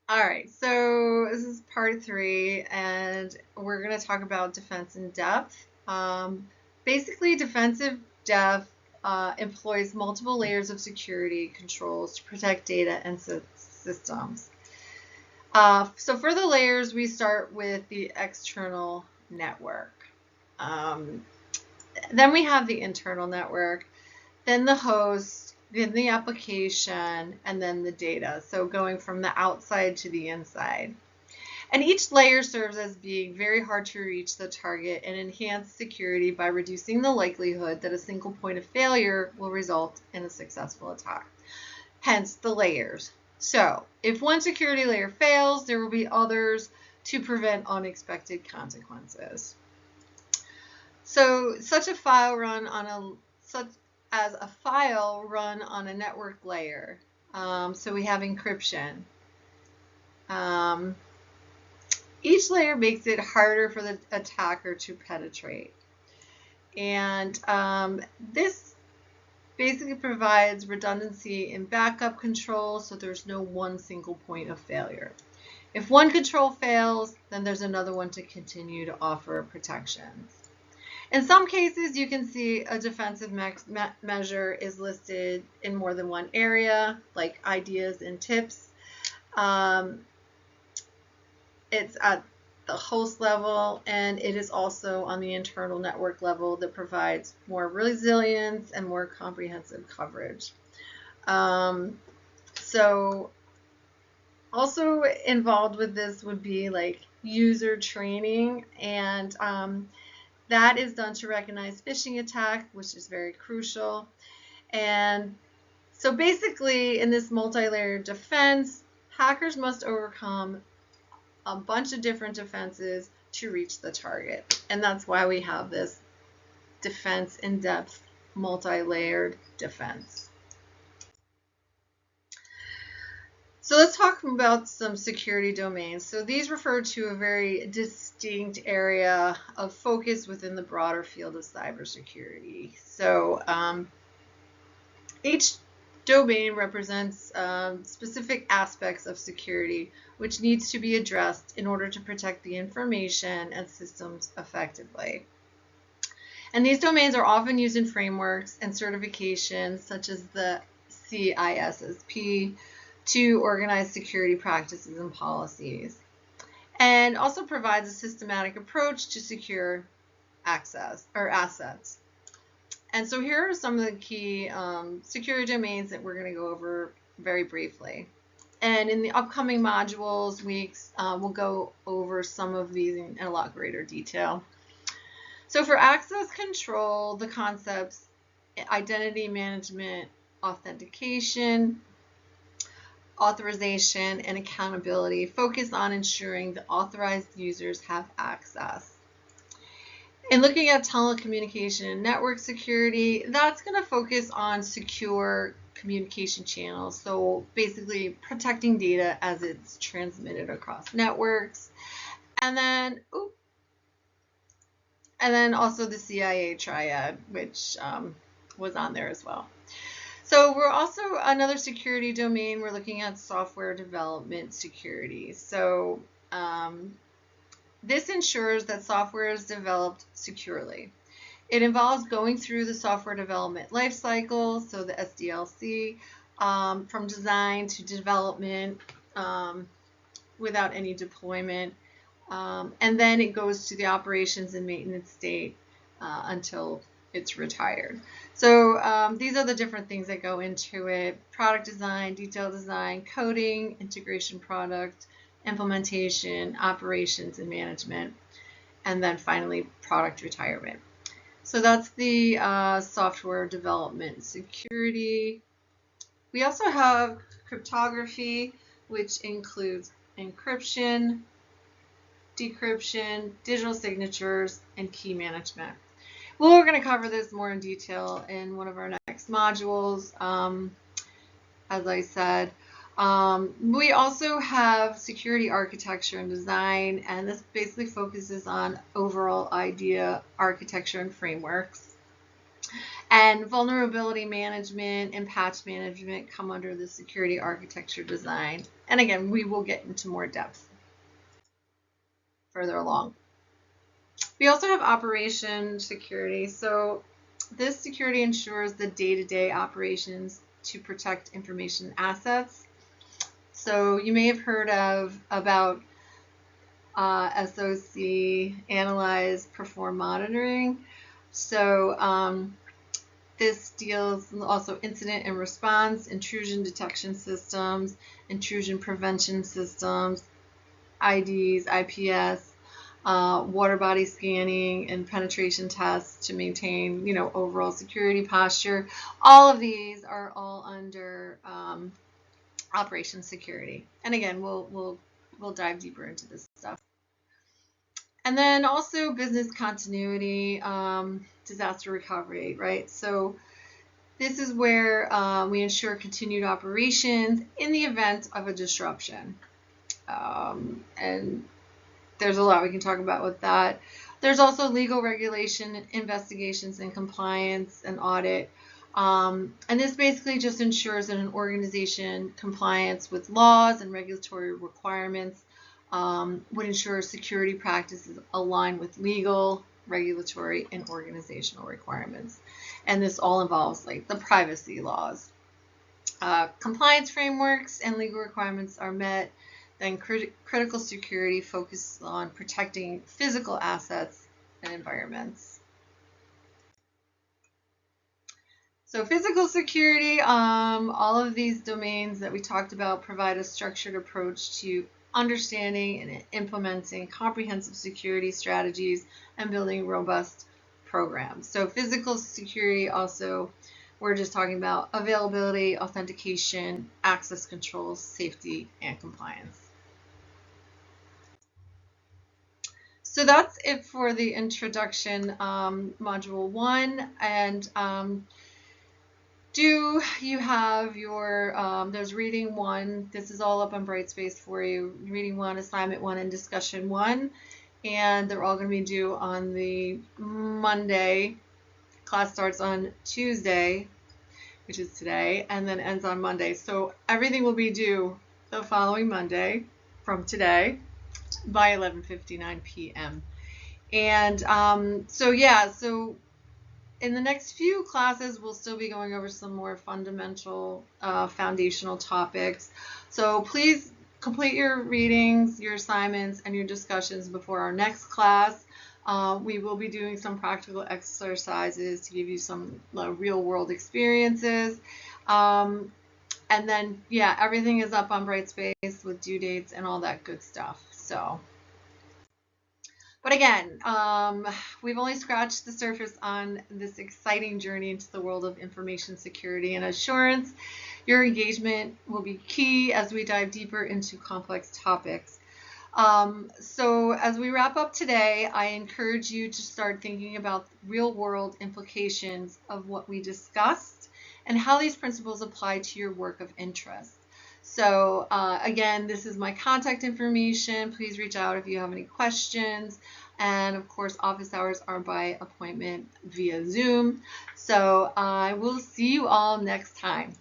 All right, so this is part 3, and we're going to talk about defense in depth. Basically, defensive depth employs multiple layers of security controls to protect data and systems. So for the layers, we start with the external network. Then we have the internal network, then the host, then the application, and then the data. So going from the outside to the inside. And each layer serves as being very hard to reach the target and enhance security by reducing the likelihood that a single point of failure will result in a successful attack. Hence the layers. So if one security layer fails, there will be others to prevent unexpected consequences. So such a file run on a network layer. So we have encryption. Each layer makes it harder for the attacker to penetrate. And this basically provides redundancy in backup control, so there's no one single point of failure. If one control fails, then there's another one to continue to offer protections. In some cases, you can see a defensive measure is listed in more than one area, like ideas and tips. It's at the host level, and it is also on the internal network level that provides more resilience and more comprehensive coverage. So also involved with this would be like user training, and that is done to recognize phishing attack, which is very crucial. And so basically in this multi-layered defense, hackers must overcome a bunch of different defenses to reach the target. And that's why we have this defense in depth, multi-layered defense. So let's talk about some security domains. So these refer to a very distinct area of focus within the broader field of cybersecurity. So each domain represents specific aspects of security which needs to be addressed in order to protect the information and systems effectively. And these domains are often used in frameworks and certifications such as the CISSP to organize security practices and policies, and also provides a systematic approach to secure access or assets. And so here are some of the key security domains that we're going to go over very briefly. And in the upcoming modules, weeks, we'll go over some of these in a lot greater detail. So for access control, the concepts identity management, authentication, authorization, and accountability focus on ensuring that authorized users have access. And looking at telecommunication and network security, that's going to focus on secure communication channels. So basically protecting data as it's transmitted across networks. And then also the CIA triad, which was on there as well. So we're also another security domain. We're looking at software development security. So this ensures that software is developed securely. It involves going through the software development lifecycle, so the SDLC, from design to development without any deployment. And then it goes to the operations and maintenance state until it's retired. So these are the different things that go into it: product design, detail design, coding, integration product, implementation, operations and management, and then finally product retirement. So that's the software development security. We also have cryptography, which includes encryption, decryption, digital signatures, and key management. Well, we're going to cover this more in detail in one of our next modules, as I said. We also have security architecture and design, and this basically focuses on overall idea, architecture, and frameworks. And vulnerability management and patch management come under the security architecture design. And again, we will get into more depth further along. We also have operation security. So this security ensures the day-to-day operations to protect information assets. So you may have heard about SOC, analyze, perform monitoring. So this deals also incident and response, intrusion detection systems, intrusion prevention systems, IDs, IPS, water body scanning, and penetration tests to maintain, overall security posture. All of these are all under operation security. And again, we'll dive deeper into this stuff. And then also business continuity, disaster recovery, right? So this is where we ensure continued operations in the event of a disruption. And there's a lot we can talk about with that. There's also legal regulation, investigations, and compliance and audit. And this basically just ensures that an organization compliance with laws and regulatory requirements would ensure security practices align with legal, regulatory, and organizational requirements. And this all involves like the privacy laws. Compliance frameworks and legal requirements are met. Then critical security focuses on protecting physical assets and environments. So physical security, all of these domains that we talked about provide a structured approach to understanding and implementing comprehensive security strategies and building robust programs. So physical security also, we're just talking about availability, authentication, access controls, safety, and compliance. So that's it for the introduction, module 1. And do you have your, there's reading 1. This is all up on Brightspace for you. Reading 1, assignment 1, and discussion 1. And they're all going to be due on the Monday. Class starts on Tuesday, which is today, and then ends on Monday. So everything will be due the following Monday from today by 11:59 p.m. And so in the next few classes, we'll still be going over some more fundamental foundational topics. So please complete your readings, your assignments, and your discussions before our next class. We will be doing some practical exercises to give you some real world experiences. And then, everything is up on Brightspace with due dates and all that good stuff. So, but again, we've only scratched the surface on this exciting journey into the world of information security and assurance. Your engagement will be key as we dive deeper into complex topics. So as we wrap up today, I encourage you to start thinking about real-world implications of what we discussed and how these principles apply to your work of interest. So again, this is my contact information. Please reach out if you have any questions. And of course, office hours are by appointment via Zoom. So I will see you all next time.